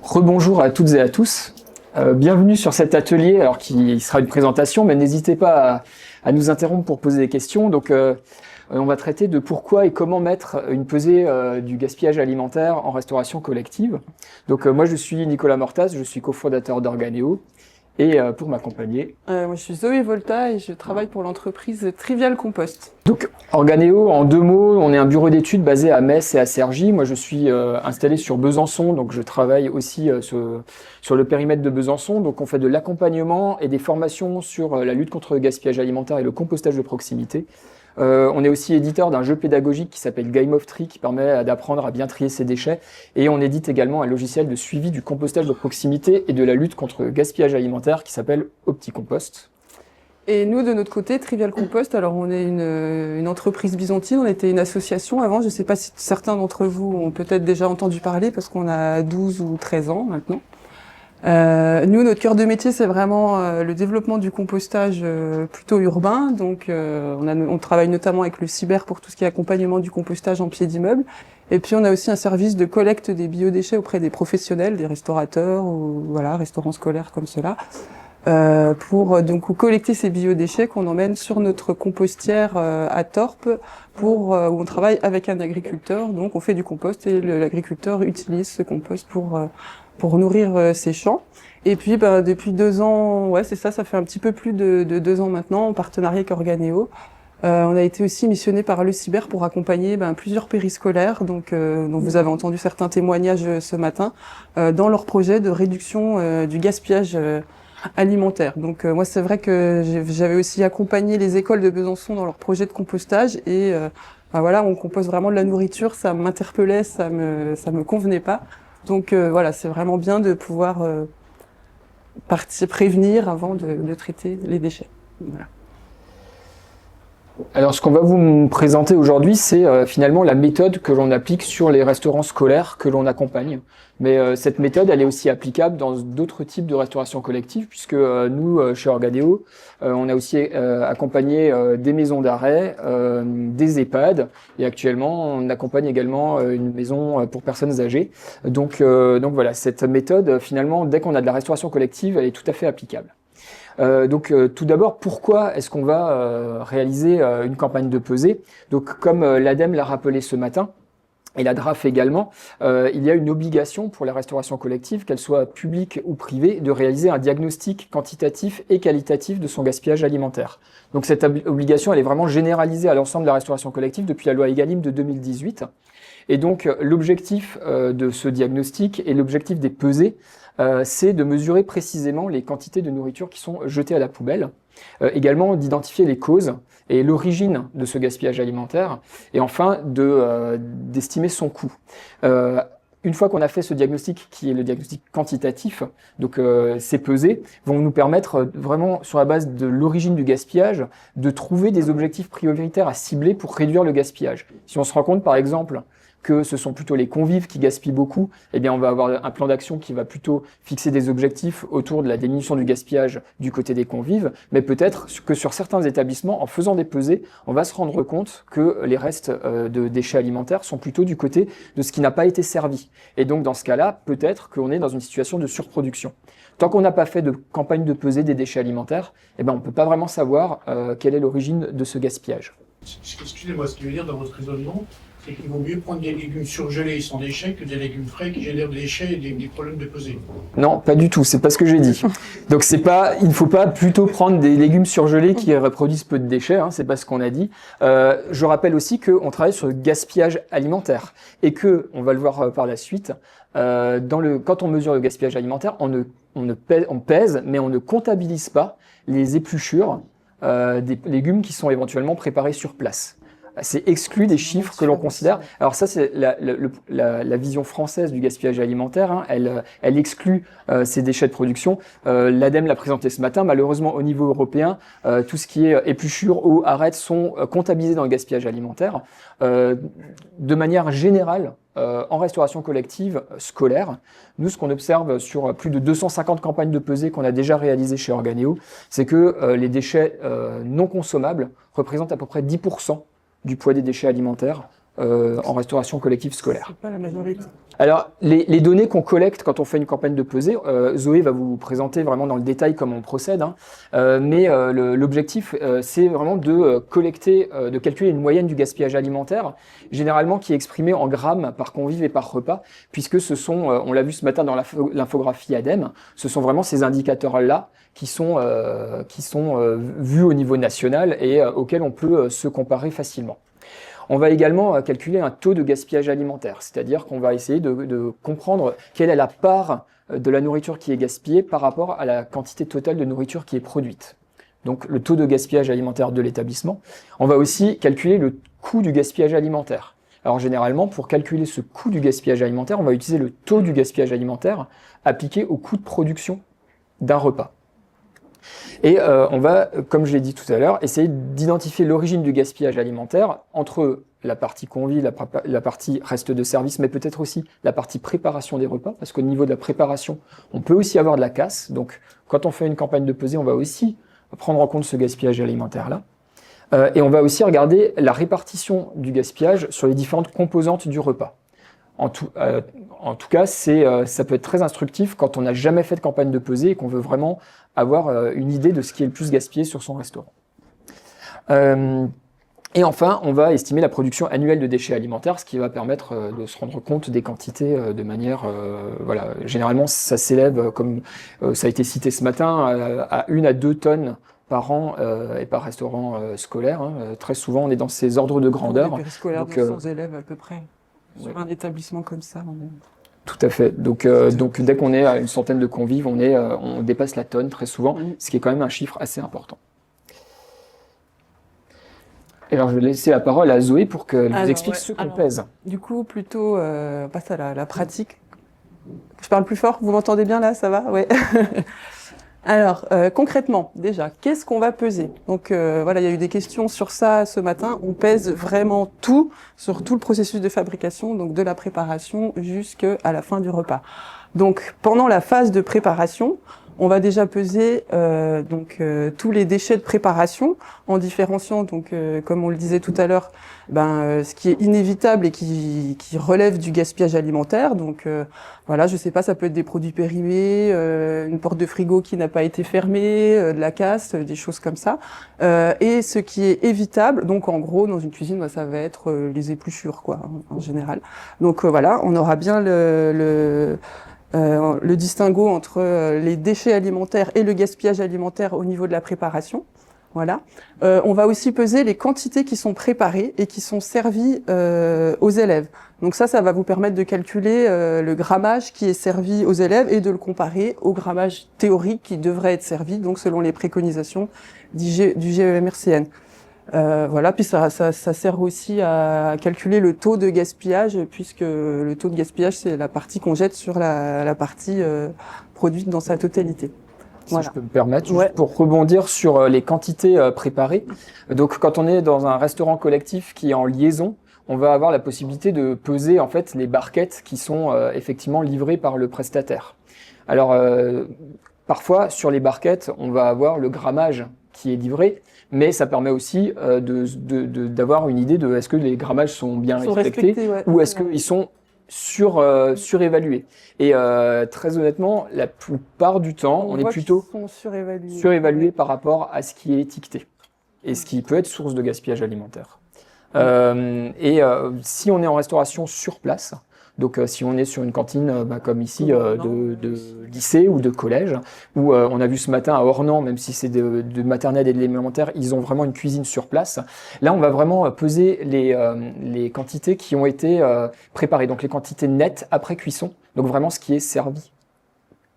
Rebonjour à toutes et à tous. Bienvenue sur cet atelier, alors qui sera une présentation, mais n'hésitez pas à nous interrompre pour poser des questions. Donc, on va traiter de pourquoi et comment mettre une pesée du gaspillage alimentaire en restauration collective. Donc, moi, je suis Nicolas Mortas, je suis cofondateur d'Organéo. Et pour m'accompagner... Moi, je suis Zoé Volta et je travaille pour l'entreprise Trivial Compost. Donc, Organéo, en deux mots, on est un bureau d'études basé à Metz et à Cergy. Moi, je suis installé sur Besançon, donc je travaille aussi sur le périmètre de Besançon. Donc, on fait de l'accompagnement et des formations sur la lutte contre le gaspillage alimentaire et le compostage de proximité. On est aussi éditeur d'un jeu pédagogique qui s'appelle Game of Tree, qui permet d'apprendre à bien trier ses déchets. Et on édite également un logiciel de suivi du compostage de proximité et de la lutte contre le gaspillage alimentaire qui s'appelle OptiCompost. Et nous, de notre côté, Trivial Compost, alors on est une entreprise byzantine, on était une association avant. Je ne sais pas si certains d'entre vous ont peut-être déjà entendu parler parce qu'on a 12 ou 13 ans maintenant. Nous, notre cœur de métier, c'est vraiment le développement du compostage plutôt urbain. Donc, on travaille notamment avec le cyber pour tout ce qui est accompagnement du compostage en pied d'immeuble. Et puis, on a aussi un service de collecte des biodéchets auprès des professionnels, des restaurateurs ou voilà, restaurants scolaires comme cela, pour donc collecter ces biodéchets qu'on emmène sur notre compostière à Torp, où on travaille avec un agriculteur. Donc, on fait du compost et l'agriculteur utilise ce compost pour nourrir ses champs. Et puis, depuis 2 ans, ouais, c'est ça, ça fait un petit peu plus de 2 ans maintenant, en partenariat avec Organéo. On a été aussi missionné par le cyber pour accompagner plusieurs périscolaires, donc dont vous avez entendu certains témoignages ce matin, dans leur projet de réduction du gaspillage alimentaire. Donc moi, c'est vrai que j'avais aussi accompagné les écoles de Besançon dans leur projet de compostage et voilà, on compose vraiment de la nourriture, ça m'interpellait, ça me convenait pas. Donc voilà, c'est vraiment bien de pouvoir prévenir avant de traiter les déchets. Voilà. Alors, ce qu'on va vous présenter aujourd'hui, c'est finalement la méthode que l'on applique sur les restaurants scolaires que l'on accompagne. Mais cette méthode, elle est aussi applicable dans d'autres types de restauration collective, puisque nous, chez Organéo, on a aussi accompagné des maisons d'arrêt, des EHPAD, et actuellement, on accompagne également une maison pour personnes âgées. Donc voilà, cette méthode, finalement, dès qu'on a de la restauration collective, elle est tout à fait applicable. Tout d'abord, pourquoi est-ce qu'on va réaliser une campagne de pesée? Donc, comme l'ADEME l'a rappelé ce matin, et la DRAF également, il y a une obligation pour la restauration collective, qu'elle soit publique ou privée, de réaliser un diagnostic quantitatif et qualitatif de son gaspillage alimentaire. Donc cette obligation, elle est vraiment généralisée à l'ensemble de la restauration collective depuis la loi Egalim de 2018. Et donc l'objectif de ce diagnostic et l'objectif des pesées, c'est de mesurer précisément les quantités de nourriture qui sont jetées à la poubelle, également d'identifier les causes et l'origine de ce gaspillage alimentaire, et enfin d'estimer son coût. Une fois qu'on a fait ce diagnostic, qui est le diagnostic quantitatif, donc ces pesées vont nous permettre vraiment, sur la base de l'origine du gaspillage, de trouver des objectifs prioritaires à cibler pour réduire le gaspillage. Si on se rend compte, par exemple, que ce sont plutôt les convives qui gaspillent beaucoup, eh bien on va avoir un plan d'action qui va plutôt fixer des objectifs autour de la diminution du gaspillage du côté des convives, mais peut-être que sur certains établissements, en faisant des pesées, on va se rendre compte que les restes de déchets alimentaires sont plutôt du côté de ce qui n'a pas été servi. Et donc dans ce cas-là, peut-être qu'on est dans une situation de surproduction. Tant qu'on n'a pas fait de campagne de pesée des déchets alimentaires, eh ben on ne peut pas vraiment savoir quelle est l'origine de ce gaspillage. Excusez-moi, ce qui veut dire dans votre raisonnement, c'est qu'il vaut mieux prendre des légumes surgelés sans déchets que des légumes frais qui génèrent des déchets et des problèmes de pesée. Non, pas du tout, c'est pas ce que j'ai dit. Donc il ne faut pas plutôt prendre des légumes surgelés qui reproduisent peu de déchets, hein, c'est pas ce qu'on a dit. Je rappelle aussi qu'on travaille sur le gaspillage alimentaire et que, on va le voir par la suite, quand on mesure le gaspillage alimentaire, on pèse, mais on ne comptabilise pas les épluchures des légumes qui sont éventuellement préparés sur place. C'est exclu des chiffres que l'on considère. Alors ça, c'est la vision française du gaspillage alimentaire. Hein. Elle exclut ces déchets de production. L'ADEME l'a présenté ce matin. Malheureusement, au niveau européen, tout ce qui est épluchures, eau, arêtes sont comptabilisés dans le gaspillage alimentaire. De manière générale, en restauration collective scolaire, nous, ce qu'on observe sur plus de 250 campagnes de pesée qu'on a déjà réalisées chez Organéo, c'est que les déchets non consommables représentent à peu près 10% du poids des déchets alimentaires en restauration collective scolaire. C'est pas la majorité. Alors, les données qu'on collecte quand on fait une campagne de pesée, Zoé va vous présenter vraiment dans le détail comment on procède, hein, mais l'objectif, c'est vraiment de collecter, de calculer une moyenne du gaspillage alimentaire, généralement qui est exprimée en grammes par convive et par repas, puisque ce sont, on l'a vu ce matin dans l'infographie ADEME, ce sont vraiment ces indicateurs-là qui sont vus au niveau national et auxquels on peut se comparer facilement. On va également calculer un taux de gaspillage alimentaire, c'est-à-dire qu'on va essayer de comprendre quelle est la part de la nourriture qui est gaspillée par rapport à la quantité totale de nourriture qui est produite. Donc le taux de gaspillage alimentaire de l'établissement. On va aussi calculer le coût du gaspillage alimentaire. Alors généralement, pour calculer ce coût du gaspillage alimentaire, on va utiliser le taux du gaspillage alimentaire appliqué au coût de production d'un repas. Et on va, comme je l'ai dit tout à l'heure, essayer d'identifier l'origine du gaspillage alimentaire entre la partie convive, la partie reste de service, mais peut-être aussi la partie préparation des repas, parce qu'au niveau de la préparation, on peut aussi avoir de la casse. Donc, quand on fait une campagne de pesée, on va aussi prendre en compte ce gaspillage alimentaire-là. Et on va aussi regarder la répartition du gaspillage sur les différentes composantes du repas. En tout cas, ça peut être très instructif quand on n'a jamais fait de campagne de pesée et qu'on veut vraiment avoir une idée de ce qui est le plus gaspillé sur son restaurant. Et enfin, on va estimer la production annuelle de déchets alimentaires, ce qui va permettre de se rendre compte des quantités de manière... voilà. Généralement, ça s'élève, comme ça a été cité ce matin, à 1 à 2 tonnes par an et par restaurant scolaire. Hein. Très souvent, on est dans ces ordres de grandeur. Les périscolaires de 100 élèves à peu près. Sur un établissement comme ça, on est... Tout à fait. Donc dès qu'on est à une centaine de convives, on dépasse la tonne très souvent, ce qui est quand même un chiffre assez important. Et alors je vais laisser la parole à Zoé pour qu'elle vous explique ce qu'on pèse. Du coup, plutôt passe à la pratique. Je parle plus fort, vous m'entendez bien là, ça va? Ouais. Alors, concrètement, déjà, qu'est-ce qu'on va peser? Donc voilà, il y a eu des questions sur ça ce matin. On pèse vraiment tout, sur tout le processus de fabrication, donc de la préparation jusqu'à la fin du repas. Donc, pendant la phase de préparation, on va déjà peser tous les déchets de préparation en différenciant, comme on le disait tout à l'heure, ce qui est inévitable et qui relève du gaspillage alimentaire. Donc voilà, je sais pas, ça peut être des produits périmés, une porte de frigo qui n'a pas été fermée, de la casse, des choses comme ça. Et ce qui est évitable, donc en gros dans une cuisine, ça va être les épluchures quoi, en général. Donc voilà, on aura bien le distinguo entre les déchets alimentaires et le gaspillage alimentaire au niveau de la préparation. Voilà. On va aussi peser les quantités qui sont préparées et qui sont servies aux élèves. Donc ça va vous permettre de calculer le grammage qui est servi aux élèves et de le comparer au grammage théorique qui devrait être servi, donc selon les préconisations du GEMRCN. Voilà, puis ça sert aussi à calculer le taux de gaspillage, puisque le taux de gaspillage, c'est la partie qu'on jette sur la partie produite dans sa totalité. Si je peux me permettre, juste pour rebondir sur les quantités préparées. Donc, quand on est dans un restaurant collectif qui est en liaison, on va avoir la possibilité de peser en fait les barquettes qui sont effectivement livrées par le prestataire. Alors, parfois, sur les barquettes, on va avoir le grammage qui est livré, mais ça permet aussi d'avoir une idée de est-ce que les grammages sont bien respectés ou est-ce qu'ils sont surévalués. Et très honnêtement, la plupart du temps, on est plutôt surévalué par rapport à ce qui est étiqueté et ce qui peut être source de gaspillage alimentaire. Si on est en restauration sur place, donc si on est sur une cantine comme ici de lycée ou de collège, où on a vu ce matin à Ornans, même si c'est de maternelle et de l'élémentaire, ils ont vraiment une cuisine sur place. Là, on va vraiment peser les quantités qui ont été préparées, donc les quantités nettes après cuisson, donc vraiment ce qui est servi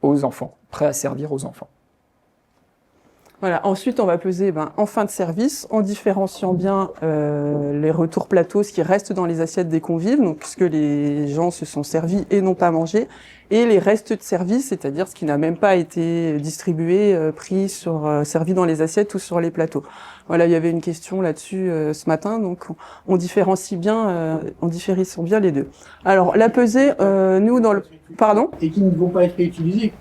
aux enfants, prêt à servir aux enfants. Voilà. Ensuite, on va peser en fin de service, en différenciant bien les retours plateaux, ce qui reste dans les assiettes des convives, donc puisque les gens se sont servis et n'ont pas mangé, et les restes de service, c'est-à-dire ce qui n'a même pas été distribué, servi dans les assiettes ou sur les plateaux. Voilà, il y avait une question là-dessus ce matin, donc on différencie bien, on différencie bien les deux. Alors la pesée, nous dans le, pardon, et qui ne vont pas être réutilisés.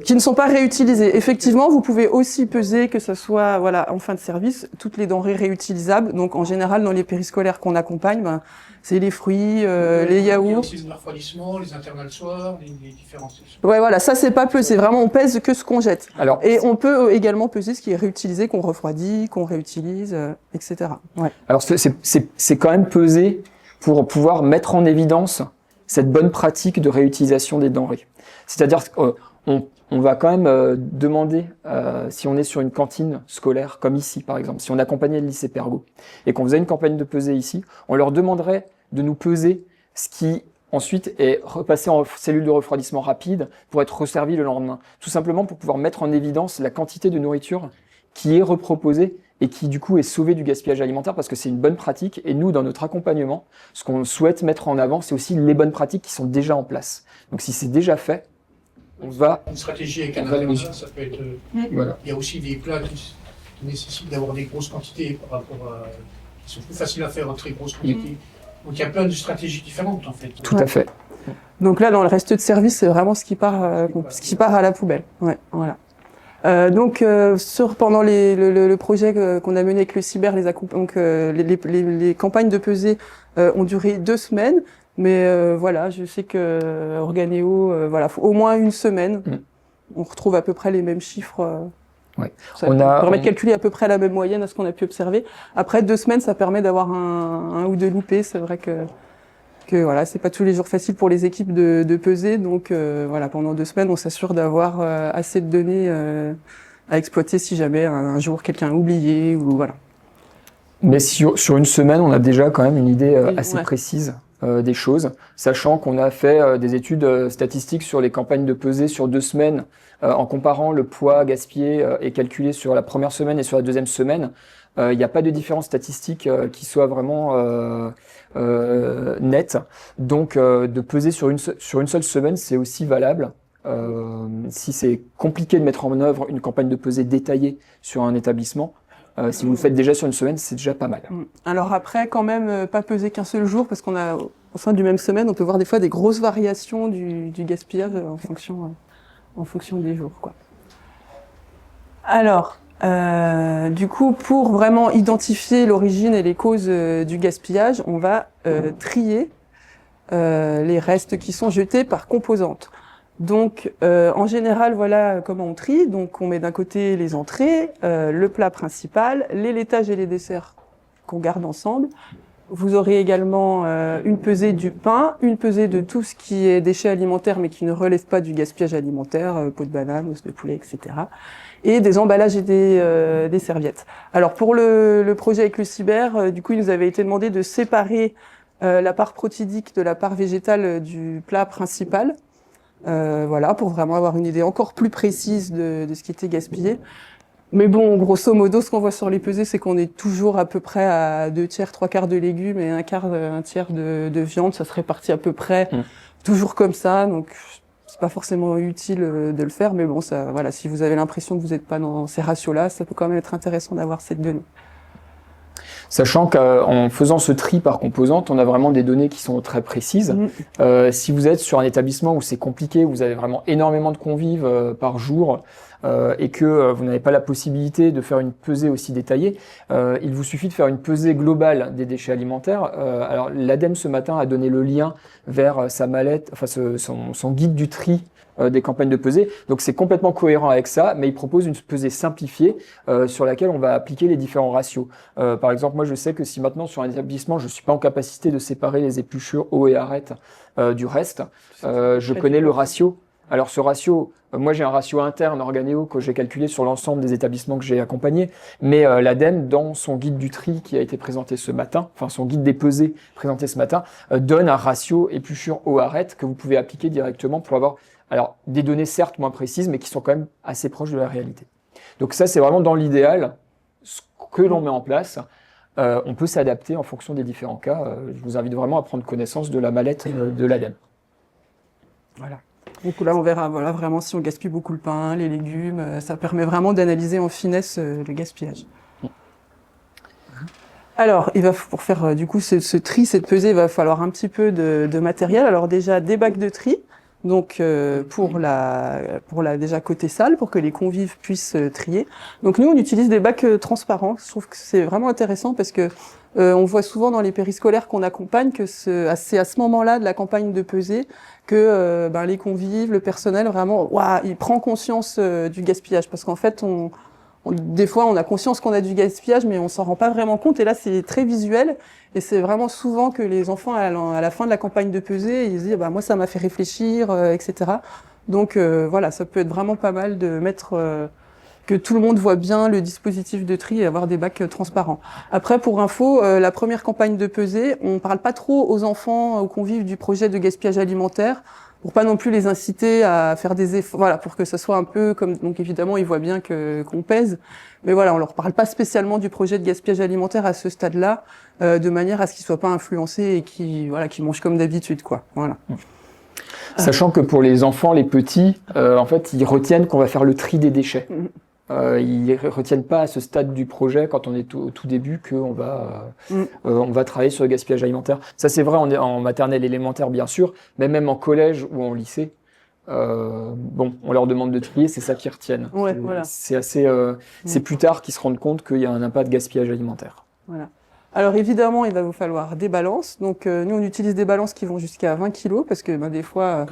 qui ne sont pas réutilisés. Effectivement, vous pouvez aussi peser, que ce soit en fin de service, toutes les denrées réutilisables. Donc en général, dans les périscolaires qu'on accompagne, c'est les fruits, les yaourts. Les refroidissements, les internals soirs, les différents. Ouais, voilà, ça c'est pas pesé. Vraiment, on pèse que ce qu'on jette. Alors, Et on peut également peser ce qui est réutilisé, qu'on refroidit, qu'on réutilise, etc. Ouais. alors c'est quand même pesé pour pouvoir mettre en évidence cette bonne pratique de réutilisation des denrées. C'est-à-dire on va quand même demander, si on est sur une cantine scolaire, comme ici par exemple, si on accompagnait le lycée Pergaud, et qu'on faisait une campagne de pesée ici, on leur demanderait de nous peser ce qui ensuite est repassé en cellule de refroidissement rapide pour être resservi le lendemain. Tout simplement pour pouvoir mettre en évidence la quantité de nourriture qui est reproposée et qui du coup est sauvée du gaspillage alimentaire parce que c'est une bonne pratique. Et nous, dans notre accompagnement, ce qu'on souhaite mettre en avant, c'est aussi les bonnes pratiques qui sont déjà en place. Donc si c'est déjà fait, on va... Une stratégie avec un intervention, ça peut être... Voilà. Il y a aussi des plats qui nécessitent d'avoir des grosses quantités par rapport à... qui sont plus faciles à faire en très grosses quantités. Donc il y a plein de stratégies différentes en fait. Tout à fait. Donc là, dans le reste de service, c'est vraiment ce qui part à la poubelle. Ouais, voilà. Pendant le projet qu'on a mené avec le cyber, les campagnes de pesée ont duré 2 semaines. Mais je sais que Organéo, faut au moins 1 semaine. On retrouve à peu près les mêmes chiffres. Ouais. Ça permet de calculer à peu près la même moyenne à ce qu'on a pu observer. Après 2 semaines, ça permet d'avoir un ou deux loupés. C'est vrai que c'est pas tous les jours facile pour les équipes de peser. Donc pendant 2 semaines, on s'assure d'avoir assez de données à exploiter si jamais un jour quelqu'un a oublié ou voilà. Mais sur 1 semaine, on a déjà quand même une idée assez Ouais. précise des choses, sachant qu'on a fait des études statistiques sur les campagnes de pesée sur 2 semaines, en comparant le poids gaspillé et calculé sur la première semaine et sur la deuxième semaine. Il n'y a pas de différence statistique qui soit vraiment nette. Donc de peser sur une seule semaine, c'est aussi valable. Si c'est compliqué de mettre en œuvre une campagne de pesée détaillée sur un établissement, si vous le faites déjà sur 1 semaine, c'est déjà pas mal. Alors après, quand même, pas peser qu'un seul jour, parce qu'on a, au sein du même semaine, on peut voir des fois des grosses variations du gaspillage en fonction des jours, quoi. Alors, du coup, pour vraiment identifier l'origine et les causes du gaspillage, on va trier les restes qui sont jetés par composante. Donc, en général, voilà comment on trie. Donc, on met d'un côté les entrées, le plat principal, les laitages et les desserts qu'on garde ensemble. Vous aurez également une pesée du pain, une pesée de tout ce qui est déchets alimentaires mais qui ne relève pas du gaspillage alimentaire, peau de banane, os de poulet, etc. Et des emballages et des serviettes. Alors, pour le projet avec le cyber, du coup, il nous avait été demandé de séparer la part protidique de la part végétale du plat principal. Pour vraiment avoir une idée encore plus précise de ce qui était gaspillé. Mais bon, grosso modo, ce qu'on voit sur les pesées, c'est qu'on est toujours à peu près à 2/3, 3/4 de légumes et un tiers de viande. Ça se répartit à peu près toujours comme ça. Donc, c'est pas forcément utile de le faire. Mais bon, si vous avez l'impression que vous n'êtes pas dans ces ratios-là, ça peut quand même être intéressant d'avoir cette donnée. Sachant qu'en faisant ce tri par composante, on a vraiment des données qui sont très précises. Si vous êtes sur un établissement où c'est compliqué, vous avez vraiment énormément de convives par jour et que vous n'avez pas la possibilité de faire une pesée aussi détaillée, il vous suffit de faire une pesée globale des déchets alimentaires. Alors l'ADEME ce matin a donné le lien vers sa mallette, son guide du tri des campagnes de pesée. Donc c'est complètement cohérent avec ça, mais il propose une pesée simplifiée sur laquelle on va appliquer les différents ratios. Par exemple, moi je sais que si maintenant sur un établissement, je suis pas en capacité de séparer les épluchures eau et arêtes du reste, je connais le ratio. Alors ce ratio, moi j'ai un ratio interne Organéo que j'ai calculé sur l'ensemble des établissements que j'ai accompagnés, mais l'ADEME, dans son guide du tri qui a été présenté ce matin, enfin son guide des pesées présenté ce matin, donne un ratio épluchure eau arête que vous pouvez appliquer directement pour avoir des données certes moins précises, mais qui sont quand même assez proches de la réalité. Donc ça, c'est vraiment dans l'idéal ce que l'on met en place. On peut s'adapter en fonction des différents cas. Je vous invite vraiment à prendre connaissance de la mallette de l'ADEME. Voilà. Donc là, on verra vraiment si on gaspille beaucoup le pain, les légumes. Ça permet vraiment d'analyser en finesse le gaspillage. Alors, pour faire du coup ce tri, cette pesée, il va falloir un petit peu de matériel. Alors déjà, des bacs de tri. Donc pour la déjà côté salle, pour que les convives puissent trier. Donc nous, on utilise des bacs transparents. Je trouve que c'est vraiment intéressant parce que on voit souvent dans les périscolaires qu'on accompagne que c'est à ce moment-là de la campagne de pesée que les convives, le personnel, vraiment, il prend conscience du gaspillage. Parce qu'en fait, des fois, on a conscience qu'on a du gaspillage, mais on s'en rend pas vraiment compte. Et là, c'est très visuel. Et c'est vraiment souvent que les enfants, à la fin de la campagne de pesée, ils disent, moi, ça m'a fait réfléchir, etc. Donc, voilà, ça peut être vraiment pas mal de mettre, que tout le monde voit bien le dispositif de tri et avoir des bacs transparents. Après, pour info, la première campagne de pesée, on parle pas trop aux enfants, aux convives du projet de gaspillage alimentaire, pour pas non plus les inciter à faire des efforts, voilà, pour que ça soit un peu comme, donc évidemment, ils voient bien qu'on pèse, mais voilà, on leur parle pas spécialement du projet de gaspillage alimentaire à ce stade-là, de manière à ce qu'ils soient pas influencés et qu'ils mangent comme d'habitude, quoi, voilà. Sachant que pour les enfants, les petits, en fait, ils retiennent qu'on va faire le tri des déchets. Ils retiennent pas à ce stade du projet, quand on est au tout début, qu'on va on va travailler sur le gaspillage alimentaire. Ça, c'est vrai en maternelle élémentaire, bien sûr, mais même en collège ou en lycée. On leur demande de trier, c'est ça qu'ils retiennent. Ouais, voilà. C'est assez, c'est plus tard qu'ils se rendent compte qu'il y a un impact gaspillage alimentaire. Voilà. Alors évidemment, il va vous falloir des balances. Donc nous, on utilise des balances qui vont jusqu'à 20 kilos parce que des fois,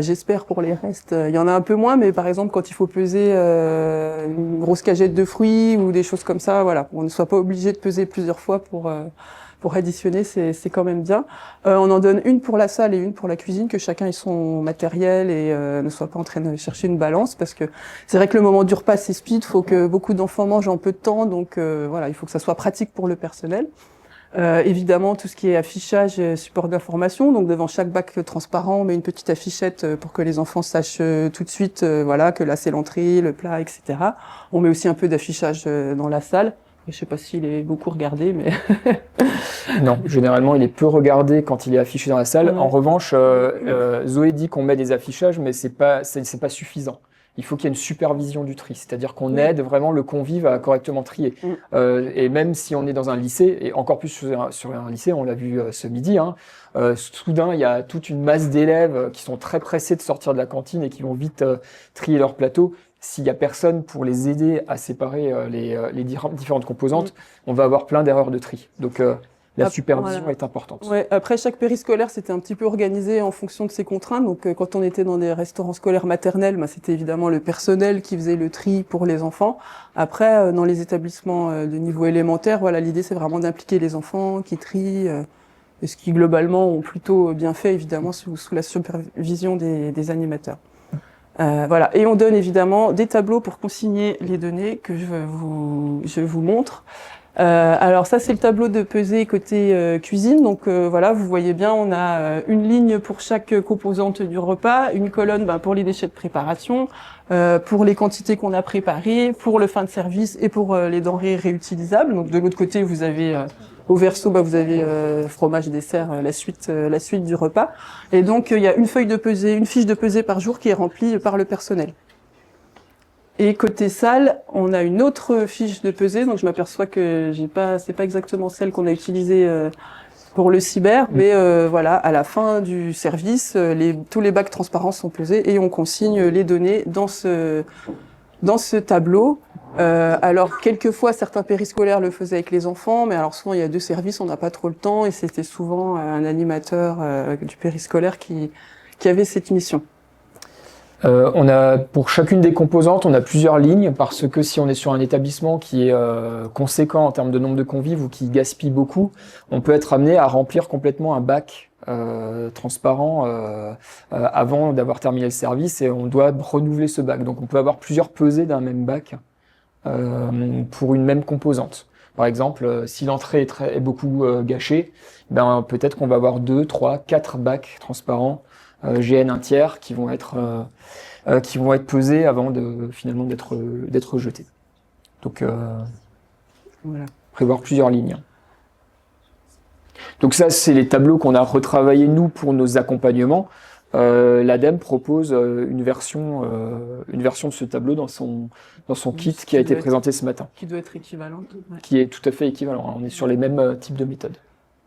j'espère pour les restes, il y en a un peu moins, mais par exemple quand il faut peser une grosse cagette de fruits ou des choses comme ça, voilà, on ne soit pas obligé de peser plusieurs fois pour additionner, c'est quand même bien. On en donne une pour la salle et une pour la cuisine, que chacun ait son matériel et ne soit pas en train de chercher une balance, parce que c'est vrai que le moment du repas c'est speed, faut que beaucoup d'enfants mangent en peu de temps, donc il faut que ça soit pratique pour le personnel. Évidemment, tout ce qui est affichage, support d'information, donc devant chaque bac transparent, on met une petite affichette pour que les enfants sachent tout de suite, que là c'est l'entrée, le plat, etc. On met aussi un peu d'affichage dans la salle. Je sais pas s'il est beaucoup regardé, mais non, généralement il est peu regardé quand il est affiché dans la salle. Ouais. En revanche, Zoé dit qu'on met des affichages, mais c'est pas suffisant. Il faut qu'il y ait une supervision du tri, c'est-à-dire qu'on aide vraiment le convive à correctement trier. Et même si on est dans un lycée, et encore plus sur un lycée, on l'a vu ce midi, soudain il y a toute une masse d'élèves qui sont très pressés de sortir de la cantine et qui vont vite trier leur plateau. S'il y a personne pour les aider à séparer les différentes composantes, on va avoir plein d'erreurs de tri. Donc la supervision est importante. Ouais, après, chaque périscolaire, c'était un petit peu organisé en fonction de ses contraintes. Donc quand on était dans des restaurants scolaires maternels, c'était évidemment le personnel qui faisait le tri pour les enfants. Après, dans les établissements de niveau élémentaire, l'idée c'est vraiment d'impliquer les enfants qui trient, et ce qui globalement ont plutôt bien fait, évidemment, sous la supervision des animateurs. Et on donne évidemment des tableaux pour consigner les données que je vous montre. Alors ça, c'est le tableau de pesée côté cuisine. Donc vous voyez bien, on a une ligne pour chaque composante du repas, une colonne pour les déchets de préparation, pour les quantités qu'on a préparées, pour le fin de service et pour les denrées réutilisables. Donc de l'autre côté, vous avez au verso, vous avez fromage, dessert, la suite du repas. Et donc il y a une fiche de pesée par jour qui est remplie par le personnel. Et côté salle, on a une autre fiche de pesée, donc je m'aperçois que c'est pas exactement celle qu'on a utilisée pour le cyber, mais à la fin du service, tous les bacs transparents sont pesés et on consigne les données dans ce tableau. Alors quelquefois certains périscolaires le faisaient avec les enfants, mais alors souvent il y a deux services, on n'a pas trop le temps et c'était souvent un animateur du périscolaire qui avait cette mission. On a pour chacune des composantes, on a plusieurs lignes parce que si on est sur un établissement qui est conséquent en termes de nombre de convives ou qui gaspille beaucoup, on peut être amené à remplir complètement un bac transparent avant d'avoir terminé le service et on doit renouveler ce bac. Donc on peut avoir plusieurs pesées d'un même bac pour une même composante. Par exemple, si l'entrée est beaucoup gâchée, peut-être qu'on va avoir 2, 3, 4 bacs transparents GN un tiers qui vont être pesés avant finalement d'être jetés. Donc Voilà. prévoir plusieurs lignes. Donc ça, c'est les tableaux qu'on a retravaillés nous pour nos accompagnements. L'ADEME propose une version de ce tableau dans son kit qui a été présenté ce matin, Qui doit être équivalente. Ouais. qui est tout à fait équivalent. On est sur les mêmes types de méthodes.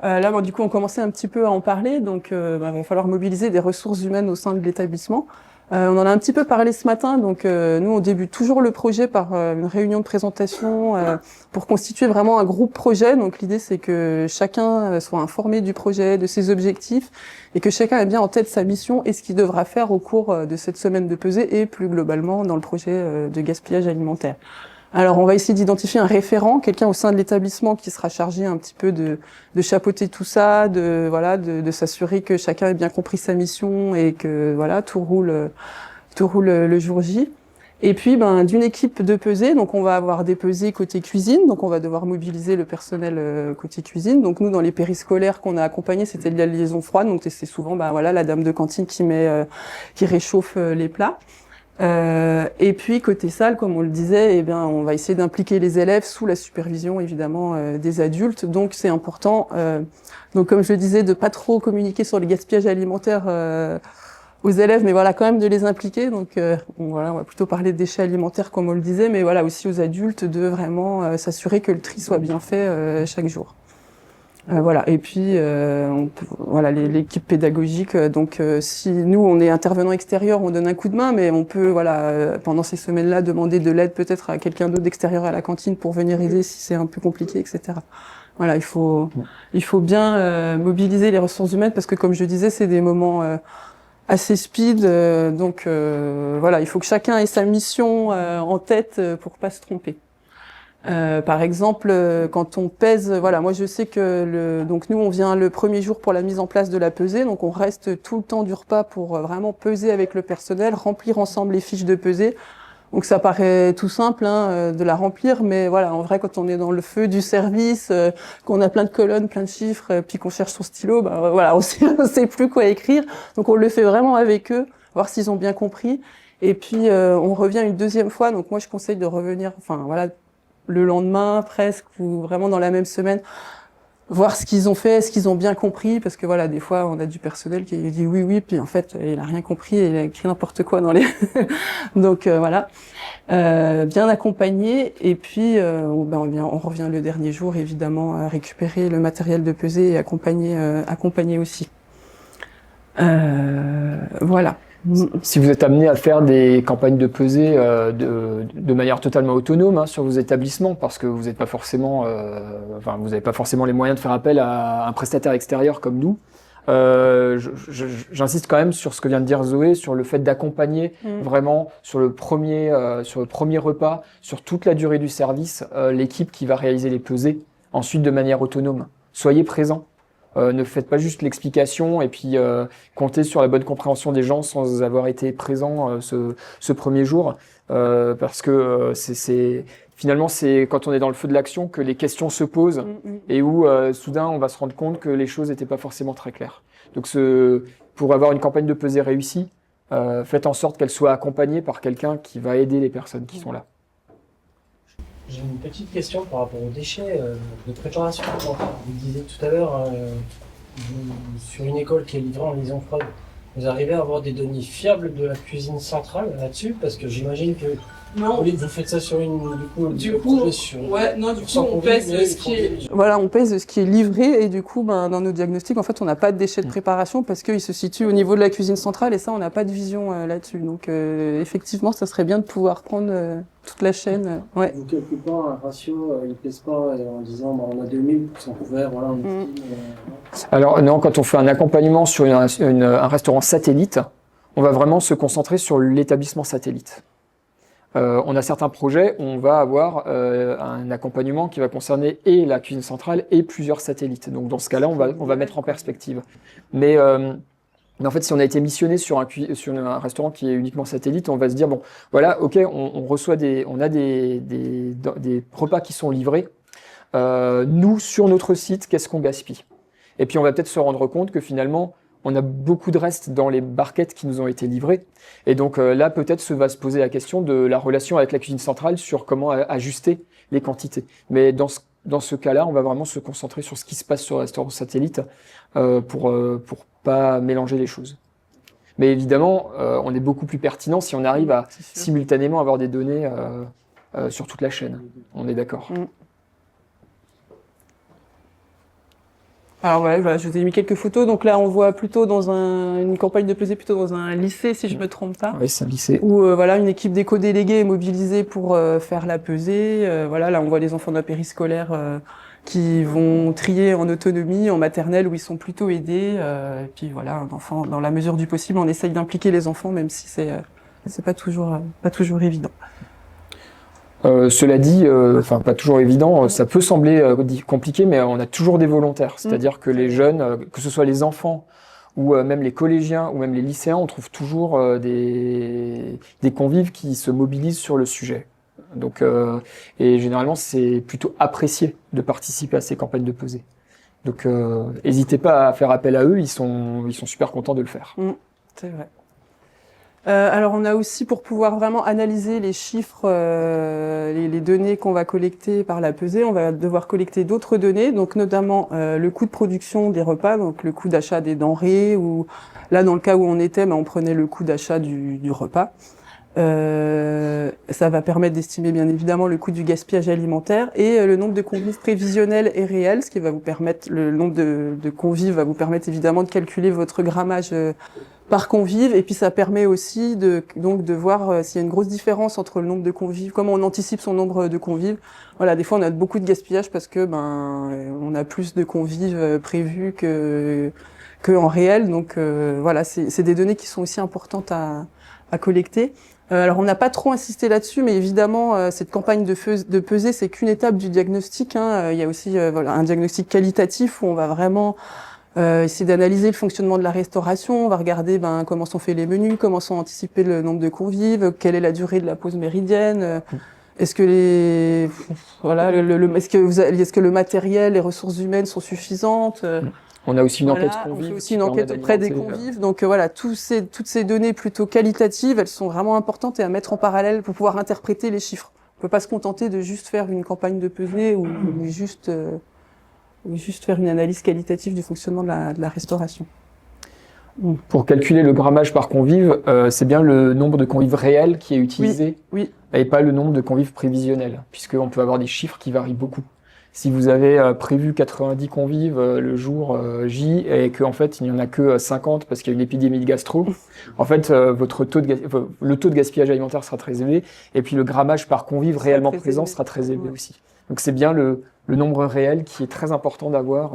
Là, bon, du coup, on commençait un petit peu à en parler, donc il va falloir mobiliser des ressources humaines au sein de l'établissement. On en a un petit peu parlé ce matin, donc nous, on débute toujours le projet par une réunion de présentation pour constituer vraiment un groupe projet. Donc l'idée, c'est que chacun soit informé du projet, de ses objectifs, et que chacun ait bien en tête sa mission et ce qu'il devra faire au cours de cette semaine de pesée et plus globalement dans le projet de gaspillage alimentaire. Alors, on va essayer d'identifier un référent, quelqu'un au sein de l'établissement qui sera chargé un petit peu de chapeauter tout ça, de s'assurer que chacun ait bien compris sa mission et que voilà tout roule le jour J. Et puis, d'une équipe de pesée, donc on va avoir des pesées côté cuisine, donc on va devoir mobiliser le personnel côté cuisine. Donc nous, dans les périscolaires qu'on a accompagnés, c'était de la liaison froide, donc c'est souvent la dame de cantine qui réchauffe les plats. Et puis côté salle, comme on le disait, on va essayer d'impliquer les élèves sous la supervision évidemment des adultes. Donc c'est important, donc comme je le disais, de pas trop communiquer sur les gaspillages alimentaires aux élèves, mais voilà quand même de les impliquer. Donc on va plutôt parler de déchets alimentaires comme on le disait, mais voilà aussi aux adultes de vraiment s'assurer que le tri soit bien fait chaque jour. Voilà. Et puis l'équipe pédagogique. Donc si nous on est intervenant extérieur, on donne un coup de main, mais on peut pendant ces semaines-là demander de l'aide peut-être à quelqu'un d'autre d'extérieur à la cantine pour venir aider si c'est un peu compliqué, etc. Voilà, il faut bien mobiliser les ressources humaines parce que comme je disais, c'est des moments assez speed. Donc il faut que chacun ait sa mission en tête pour pas se tromper. Par exemple, quand on pèse, moi je sais que donc nous on vient le premier jour pour la mise en place de la pesée, donc on reste tout le temps du repas pour vraiment peser avec le personnel, remplir ensemble les fiches de pesée. Donc ça paraît tout simple de la remplir, mais voilà, en vrai quand on est dans le feu du service, qu'on a plein de colonnes, plein de chiffres, puis qu'on cherche son stylo, on sait plus quoi écrire. Donc on le fait vraiment avec eux, voir s'ils ont bien compris. Et puis on revient une deuxième fois. Donc moi je conseille de revenir, le lendemain presque ou vraiment dans la même semaine, voir ce qu'ils ont fait, ce qu'ils ont bien compris, parce que des fois on a du personnel qui dit oui, puis en fait il a rien compris et il a écrit n'importe quoi dans les donc bien accompagné. Et puis on revient le dernier jour évidemment à récupérer le matériel de pesée et accompagner aussi. Voilà. Si vous êtes amené à faire des campagnes de pesée de manière totalement autonome sur vos établissements, parce que vous n'êtes pas forcément, vous n'avez pas forcément les moyens de faire appel à un prestataire extérieur comme nous, j'insiste quand même sur ce que vient de dire Zoé, sur le fait d'accompagner vraiment sur le premier repas, sur toute la durée du service, l'équipe qui va réaliser les pesées, ensuite de manière autonome. Soyez présents. Ne faites pas juste l'explication et puis comptez sur la bonne compréhension des gens sans avoir été présent ce premier jour, parce que finalement c'est quand on est dans le feu de l'action que les questions se posent et où soudain on va se rendre compte que les choses n'étaient pas forcément très claires. Donc pour avoir une campagne de pesée réussie, faites en sorte qu'elle soit accompagnée par quelqu'un qui va aider les personnes qui sont là. J'ai une petite question par rapport aux déchets de préparation alimentaire. Vous disiez tout à l'heure, sur une école qui est livrée en liaison froide, vous arrivez à avoir des données fiables de la cuisine centrale là-dessus? Parce que j'imagine que vous faites ça sur on pèse ce qui est livré et du coup, dans nos diagnostics, en fait, on n'a pas de déchets de préparation parce qu'ils se situent au niveau de la cuisine centrale et ça, on n'a pas de vision là-dessus. Donc, effectivement, ça serait bien de pouvoir prendre toute la chaîne. Ouais. Donc, quelque part, un ratio, il ne pèse pas en disant on a 2000 qui sont couverts, voilà. Alors, non, quand on fait un accompagnement sur un restaurant satellite, on va vraiment se concentrer sur l'établissement satellite. On a certains projets où on va avoir un accompagnement qui va concerner et la cuisine centrale et plusieurs satellites. Donc dans ce cas-là, on va mettre en perspective. Mais en fait, si on a été missionné sur un restaurant qui est uniquement satellite, on va se dire bon, voilà, ok, on reçoit on a des repas qui sont livrés. Nous, sur notre site, qu'est-ce qu'on gaspille? Et puis on va peut-être se rendre compte que finalement, on a beaucoup de restes dans les barquettes qui nous ont été livrées. Et donc là, peut-être va se poser la question de la relation avec la cuisine centrale sur comment ajuster les quantités. Mais dans ce cas-là, on va vraiment se concentrer sur ce qui se passe sur le restaurant satellite pour pas mélanger les choses. Mais évidemment, on est beaucoup plus pertinent si on arrive à simultanément avoir des données sur toute la chaîne. On est d'accord. Alors voilà, je vous ai mis quelques photos. Donc là, on voit plutôt dans une campagne de pesée, plutôt dans un lycée, si je me trompe pas. Oui, c'est un lycée. Où voilà, une équipe d'éco-délégués est mobilisée pour faire la pesée. Voilà, là, on voit les enfants d'un périscolaire qui vont trier en autonomie, en maternelle, où ils sont plutôt aidés. Et puis voilà, un enfant, dans la mesure du possible, on essaye d'impliquer les enfants, même si c'est pas toujours évident. Cela dit, pas toujours évident, ça peut sembler compliqué, mais on a toujours des volontaires. C'est-à-dire que les jeunes, que ce soit les enfants ou même les collégiens ou même les lycéens, on trouve toujours des convives qui se mobilisent sur le sujet. Donc, et généralement, c'est plutôt apprécié de participer à ces campagnes de pesée. Donc, n'hésitez pas à faire appel à eux, ils sont super contents de le faire. C'est vrai. Alors on a aussi, pour pouvoir vraiment analyser les chiffres, les données qu'on va collecter par la pesée, on va devoir collecter d'autres données, donc notamment le coût de production des repas, donc le coût d'achat des denrées, ou là dans le cas où on était, on prenait le coût d'achat du repas. Ça va permettre d'estimer bien évidemment le coût du gaspillage alimentaire et le nombre de convives prévisionnels et réels, ce qui va vous permettre, le nombre de convives va vous permettre évidemment de calculer votre grammage par convive, et puis ça permet aussi de voir s'il y a une grosse différence entre le nombre de convives, comment on anticipe son nombre de convives. Voilà, des fois on a beaucoup de gaspillage parce que on a plus de convives prévus que en réel, donc voilà, c'est des données qui sont aussi importantes à collecter. Alors on n'a pas trop insisté là-dessus, mais évidemment cette campagne de pesée, c'est qu'une étape du diagnostic. Il y a aussi un diagnostic qualitatif où on va vraiment essayer d'analyser le fonctionnement de la restauration. On va regarder comment sont faits les menus, comment sont anticipés le nombre de convives, quelle est la durée de la pause méridienne. Est-ce que est-ce que le matériel, les ressources humaines sont suffisantes? On a aussi une enquête convive. On fait aussi une enquête auprès des convives. Donc voilà, toutes ces données plutôt qualitatives, elles sont vraiment importantes et à mettre en parallèle pour pouvoir interpréter les chiffres. On peut pas se contenter de juste faire une campagne de pesée ou juste faire une analyse qualitative du fonctionnement de la restauration. Pour calculer le grammage par convive, c'est bien le nombre de convives réels qui est utilisé, oui. Et pas le nombre de convives prévisionnels, puisqu'on peut avoir des chiffres qui varient beaucoup. Si vous avez prévu 90 convives le jour J et qu'en fait il n'y en a que 50 parce qu'il y a une épidémie de gastro, en fait le taux de gaspillage alimentaire sera très élevé et puis le grammage par convive réellement présent sera très élevé aussi. Donc c'est bien le nombre réel qui est très important d'avoir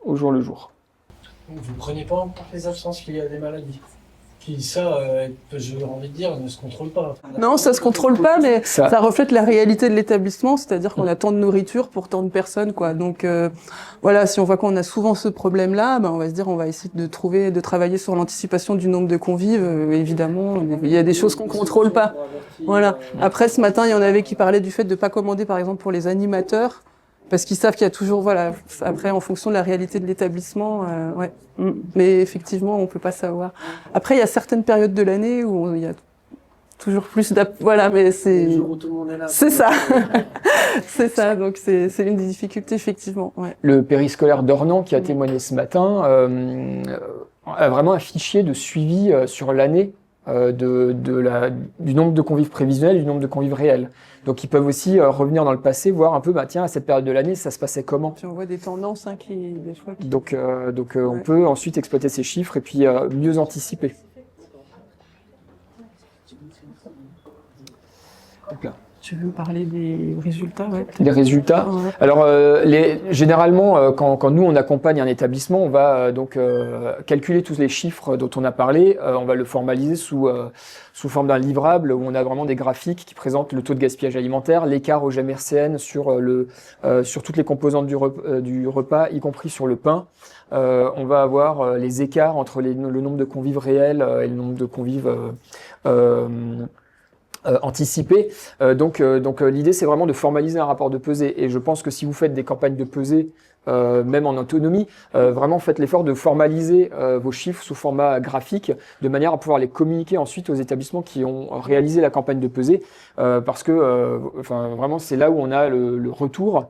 au jour le jour. Vous ne prenez pas en compte les absences qu'il y a des maladies qui, j'ai envie de dire, ne se contrôle pas. Non, ça se contrôle pas, mais ça reflète la réalité de l'établissement, c'est-à-dire qu'on a tant de nourriture pour tant de personnes, quoi. Donc voilà, si on voit qu'on a souvent ce problème-là, on va se dire, on va essayer de travailler sur l'anticipation du nombre de convives. Évidemment, il y a des choses qu'on contrôle pas. Voilà. Après, ce matin, il y en avait qui parlaient du fait de pas commander, par exemple, pour les animateurs, parce qu'ils savent qu'il y a toujours, voilà, après, en fonction de la réalité de l'établissement, ouais. Mais effectivement, on peut pas savoir. Après, il y a certaines périodes de l'année où il y a toujours plus voilà, mais c'est ça. C'est ça, donc c'est une des difficultés, effectivement, ouais. Le périscolaire d'Ornans qui a témoigné ce matin a vraiment un fichier de suivi sur l'année du nombre de convives prévisionnels et du nombre de convives réels. Donc ils peuvent aussi revenir dans le passé, voir un peu, tiens, à cette période de l'année, ça se passait comment. Puis on voit des tendances des fois. Donc on peut ensuite exploiter ces chiffres et puis mieux anticiper. Donc là. Tu veux parler des résultats, ouais. Les résultats. Ouais. Alors, généralement, quand nous on accompagne un établissement, on va calculer tous les chiffres dont on a parlé. On va le formaliser sous forme d'un livrable où on a vraiment des graphiques qui présentent le taux de gaspillage alimentaire, l'écart au GMRCN sur toutes les composantes du repas, y compris sur le pain. On va avoir les écarts entre le nombre de convives réels et le nombre de convives anticipé. Donc l'idée c'est vraiment de formaliser un rapport de pesée et je pense que si vous faites des campagnes de pesée même en autonomie. Vraiment, faites l'effort de formaliser vos chiffres sous format graphique, de manière à pouvoir les communiquer ensuite aux établissements qui ont réalisé la campagne de pesée, parce que vraiment, c'est là où on a le retour.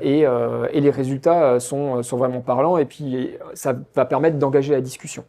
Et les résultats sont vraiment parlants, et puis ça va permettre d'engager la discussion.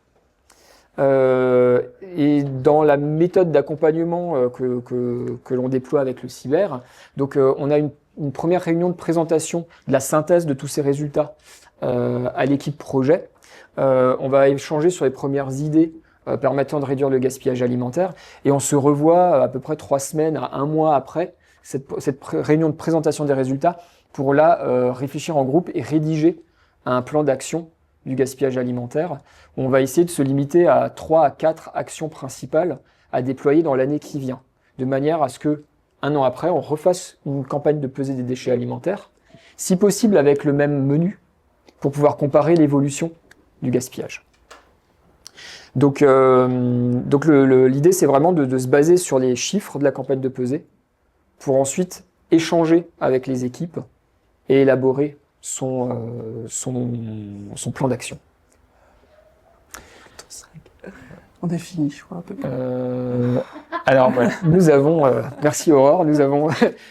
Et dans la méthode d'accompagnement que l'on déploie avec le cyber, donc on a une première réunion de présentation de la synthèse de tous ces résultats à l'équipe projet. On va échanger sur les premières idées permettant de réduire le gaspillage alimentaire, et on se revoit à peu près 3 semaines à 1 mois après cette réunion de présentation des résultats pour là réfléchir en groupe et rédiger un plan d'action du gaspillage alimentaire. On va essayer de se limiter à 3 à 4 actions principales à déployer dans l'année qui vient, de manière à ce que 1 an après, on refasse une campagne de pesée des déchets alimentaires, si possible avec le même menu, pour pouvoir comparer l'évolution du gaspillage. Donc l'idée, c'est vraiment de se baser sur les chiffres de la campagne de pesée, pour ensuite échanger avec les équipes et élaborer son plan d'action. On a fini, je crois, un peu. Alors voilà, nous avons, merci Aurore, nous avons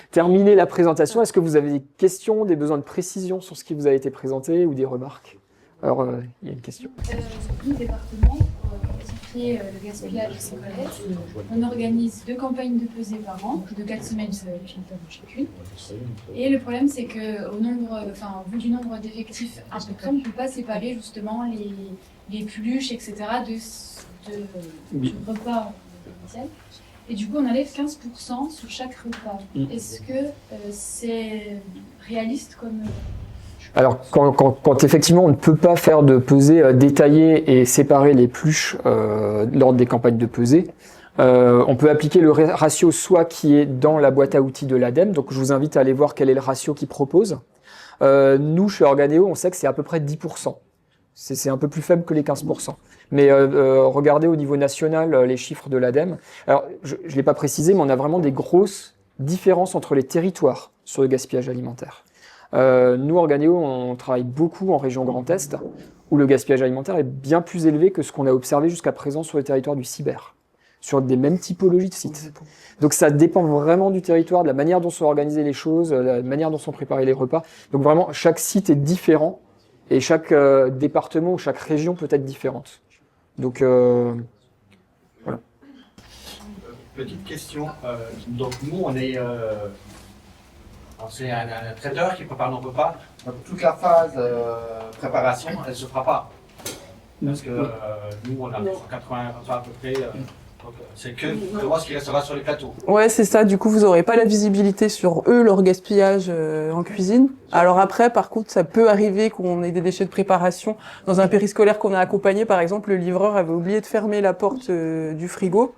terminé la présentation. Est-ce que vous avez des questions, des besoins de précision sur ce qui vous a été présenté ou des remarques? Alors, il y a une question. Nous, département, pour rectifier le gaspillage scolaire, on organise 2 campagnes de pesée par an, de 4 semaines chacune. Et le problème, c'est qu'au vu du nombre d'effectifs à peu près, on ne peut pas séparer justement les peluches, etc. du repas initial. Et du coup, on enlève 15% sur chaque repas. Est-ce que c'est réaliste comme... Alors, quand effectivement on ne peut pas faire de pesée détaillée et séparer les peluches lors des campagnes de pesée, on peut appliquer le ratio soit qui est dans la boîte à outils de l'ADEME, donc je vous invite à aller voir quel est le ratio qu'ils proposent. Nous, chez Organéo, on sait que c'est à peu près 10%. C'est un peu plus faible que les 15%. Mais regardez au niveau national les chiffres de l'ADEME. Alors, je ne l'ai pas précisé, mais on a vraiment des grosses différences entre les territoires sur le gaspillage alimentaire. Nous, Organéo, on travaille beaucoup en région Grand Est, où le gaspillage alimentaire est bien plus élevé que ce qu'on a observé jusqu'à présent sur le territoire du cyber, sur des mêmes typologies de sites. Donc ça dépend vraiment du territoire, de la manière dont sont organisées les choses, la manière dont sont préparés les repas. Donc vraiment, chaque site est différent, et chaque département ou chaque région peut être différente. Donc voilà. Petite question. Donc nous, on est... c'est un traiteur qui prépare nos repas. Donc, toute la phase préparation, elle ne se fera pas. Parce que nous, on a 180 à peu près. Donc, c'est que ce qui restera sur les plateaux. Ouais, c'est ça. Du coup, vous n'aurez pas la visibilité sur eux, leur gaspillage en cuisine. Alors après, par contre, ça peut arriver qu'on ait des déchets de préparation. Dans un périscolaire qu'on a accompagné, par exemple, le livreur avait oublié de fermer la porte du frigo.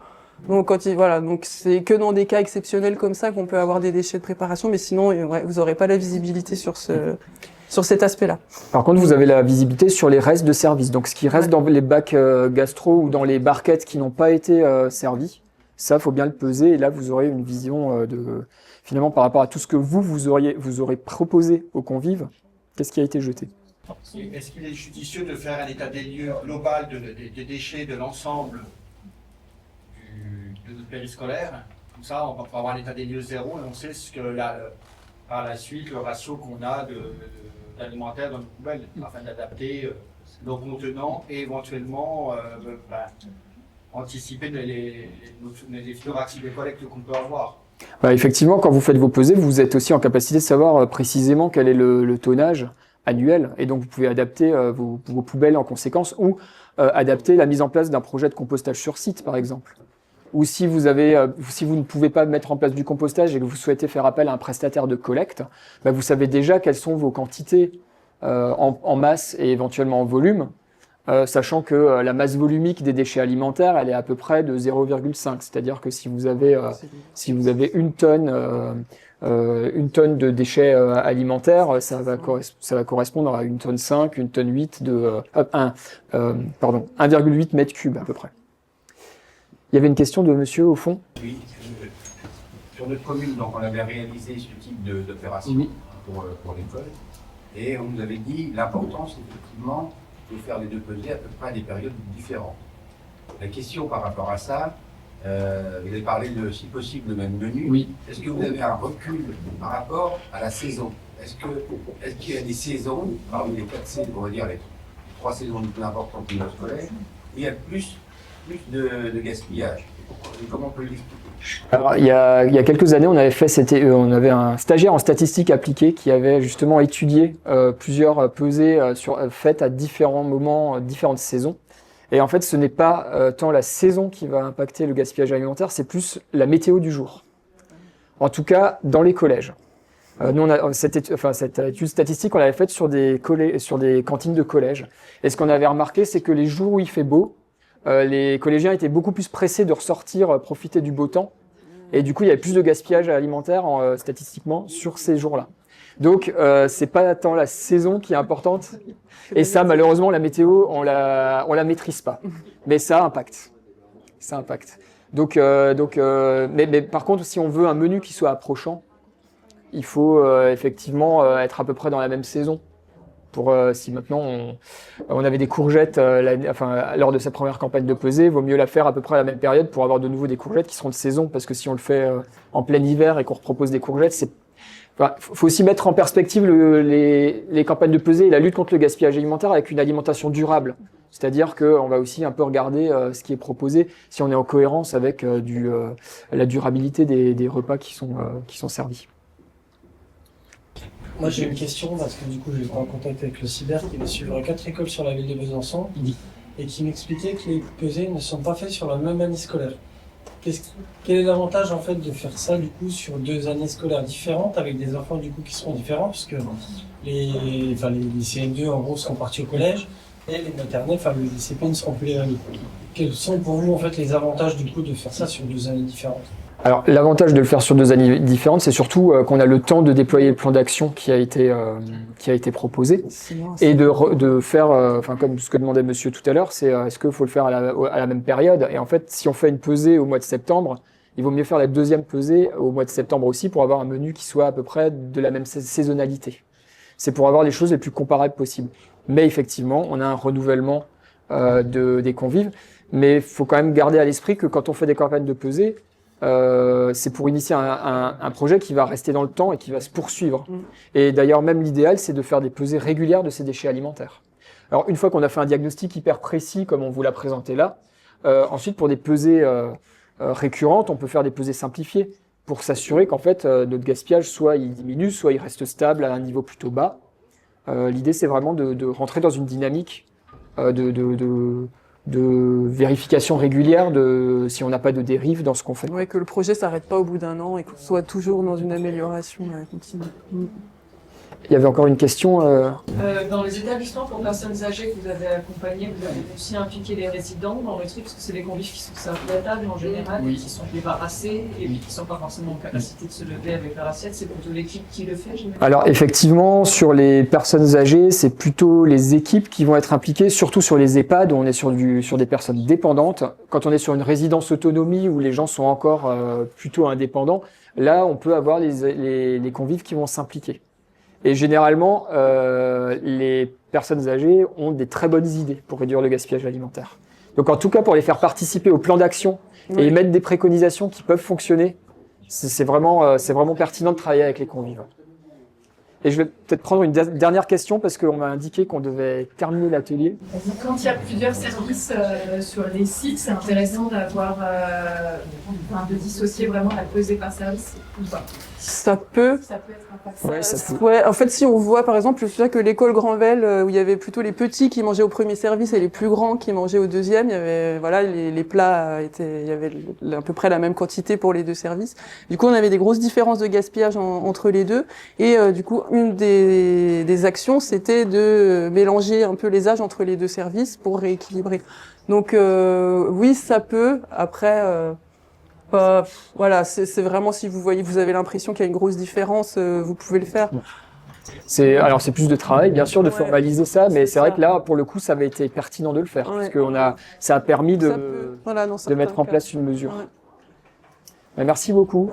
Donc donc c'est que dans des cas exceptionnels comme ça qu'on peut avoir des déchets de préparation, mais sinon vous n'aurez pas la visibilité sur cet aspect-là. Par contre, vous avez la visibilité sur les restes de service. Donc ce qui reste dans les bacs gastro ou dans les barquettes qui n'ont pas été servies, ça faut bien le peser, et là vous aurez une vision finalement par rapport à tout ce que vous aurez proposé aux convives, qu'est-ce qui a été jeté. Est-ce qu'il est judicieux de faire un état des lieux global des déchets de l'ensemble de notre périscolaire? Comme ça, on va pouvoir avoir l'état des lieux 0 et on sait ce que par la suite, le ratio qu'on a d'alimentaire dans nos poubelles, afin d'adapter nos contenants et éventuellement anticiper les futurs accidents de collecte qu'on peut avoir. Effectivement, quand vous faites vos pesées, vous êtes aussi en capacité de savoir précisément quel est le tonnage annuel, et donc vous pouvez adapter vos poubelles en conséquence, ou adapter la mise en place d'un projet de compostage sur site, par exemple. Ou si vous ne pouvez pas mettre en place du compostage et que vous souhaitez faire appel à un prestataire de collecte, vous savez déjà quelles sont vos quantités en masse et éventuellement en volume, sachant que la masse volumique des déchets alimentaires, elle est à peu près de 0,5. C'est-à-dire que si vous avez une tonne de déchets alimentaires, ça va correspondre à 1,5 tonne, 1,8 tonne 1,8 mètres cubes à peu près. Il y avait une question de monsieur au fond. Oui, sur notre commune, donc on avait réalisé ce type d'opération pour l'école. Et on nous avait dit l'importance, effectivement, de faire les deux pesées à peu près à des périodes différentes. La question par rapport à ça, vous avez parlé de, si possible, le même menu. Oui. Est-ce que vous avez un recul par rapport à la saison? Est-ce qu'il y a des saisons, parmi les 4 saisons, on va dire les 3 saisons les plus importantes du scolaire, où il y a plus de gaspillage? Et comment on peut l'expliquer? Alors, il y a quelques années, on avait un stagiaire en statistique appliquée qui avait justement étudié plusieurs pesées faites à différents moments, différentes saisons. Et en fait, ce n'est pas tant la saison qui va impacter le gaspillage alimentaire, c'est plus la météo du jour. En tout cas, dans les collèges. Nous, cette étude statistique, on l'avait faite sur des cantines de collège. Et ce qu'on avait remarqué, c'est que les jours où il fait beau, les collégiens étaient beaucoup plus pressés de ressortir, profiter du beau temps. Et du coup, il y avait plus de gaspillage alimentaire statistiquement sur ces jours-là. Donc, c'est pas tant la saison qui est importante. Et ça, malheureusement, la météo, on la maîtrise pas. Mais ça impacte. Ça impacte. Mais par contre, si on veut un menu qui soit approchant, il faut effectivement être à peu près dans la même saison. Si maintenant on avait des courgettes lors de sa première campagne de pesée, vaut mieux la faire à peu près à la même période pour avoir de nouveau des courgettes qui seront de saison, parce que si on le fait en plein hiver et qu'on repropose des courgettes, faut aussi mettre en perspective les campagnes de pesée et la lutte contre le gaspillage alimentaire avec une alimentation durable. C'est-à-dire qu'on va aussi un peu regarder ce qui est proposé, si on est en cohérence avec la durabilité des repas qui sont servis. Moi j'ai une question parce que du coup j'étais en contact avec le cyber qui va suivre 4 écoles sur la ville de Besançon et qui m'expliquait que les pesées ne sont pas faites sur la même année scolaire. Quel est l'avantage en fait de faire ça du coup sur 2 années scolaires différentes avec des enfants du coup qui seront différents, parce que les CM2 en gros seront partis au collège et les maternelles, les CP ne seront plus les mêmes. Quels sont pour vous en fait les avantages du coup de faire ça sur 2 années différentes? Alors, l'avantage de le faire sur 2 années différentes, c'est surtout qu'on a le temps de déployer le plan d'action qui a été proposé et de faire, comme ce que demandait Monsieur tout à l'heure, c'est est-ce qu'il faut le faire à la même période? Et en fait, si on fait une pesée au mois de septembre, il vaut mieux faire la deuxième pesée au mois de septembre aussi pour avoir un menu qui soit à peu près de la même saisonnalité. C'est pour avoir les choses les plus comparables possibles. Mais effectivement, on a un renouvellement des convives, mais il faut quand même garder à l'esprit que quand on fait des campagnes de pesée, c'est pour initier un projet qui va rester dans le temps et qui va se poursuivre. Et d'ailleurs, même l'idéal, c'est de faire des pesées régulières de ces déchets alimentaires. Alors, une fois qu'on a fait un diagnostic hyper précis, comme on vous l'a présenté là, ensuite, pour des pesées récurrentes, on peut faire des pesées simplifiées pour s'assurer qu'en fait, notre gaspillage, soit il diminue, soit il reste stable à un niveau plutôt bas. L'idée, c'est vraiment de rentrer dans une dynamique de vérification régulière si on n'a pas de dérive dans ce qu'on fait. Ouais, que le projet s'arrête pas au bout d'1 an et qu'on soit toujours dans une amélioration continue. Il y avait encore une question. Dans les établissements pour personnes âgées que vous avez accompagnés, vous avez aussi impliqué les résidents dans le truc, parce que c'est des convives qui sont servis à table en général, qui sont débarrassés et qui ne sont pas forcément en capacité de se lever avec leur assiette. C'est plutôt l'équipe qui le fait, j'imagine. Alors effectivement, sur les personnes âgées, c'est plutôt les équipes qui vont être impliquées, surtout sur les EHPAD où on est sur des personnes dépendantes. Quand on est sur une résidence autonomie où les gens sont encore plutôt indépendants, là on peut avoir les convives qui vont s'impliquer. Et généralement, les personnes âgées ont des très bonnes idées pour réduire le gaspillage alimentaire. Donc en tout cas, pour les faire participer au plan d'action et émettre des préconisations qui peuvent fonctionner, c'est vraiment pertinent de travailler avec les convives. Et je vais peut-être prendre une dernière question parce qu'on m'a indiqué qu'on devait terminer l'atelier. Quand il y a plusieurs services sur les sites, c'est intéressant d'avoir, de dissocier vraiment la pesée par service ou pas? Ça peut être impactant. Ouais, ça peut. Ouais, en fait, si on voit, par exemple, je me souviens que l'école Granvelle, où il y avait plutôt les petits qui mangeaient au premier service et les plus grands qui mangeaient au deuxième, il y avait, les plats il y avait à peu près la même quantité pour les 2 services. Du coup, on avait des grosses différences de gaspillage entre les deux. Et, du coup, une des actions, c'était de mélanger un peu les âges entre les 2 services pour rééquilibrer. Donc, oui, ça peut. Après, c'est vraiment si vous avez l'impression qu'il y a une grosse différence, vous pouvez le faire. C'est plus de travail, bien sûr, de formaliser ça, mais c'est vrai que là, pour le coup, ça avait été pertinent de le faire, parce que ça a permis de mettre en place une mesure. Ouais. Merci beaucoup.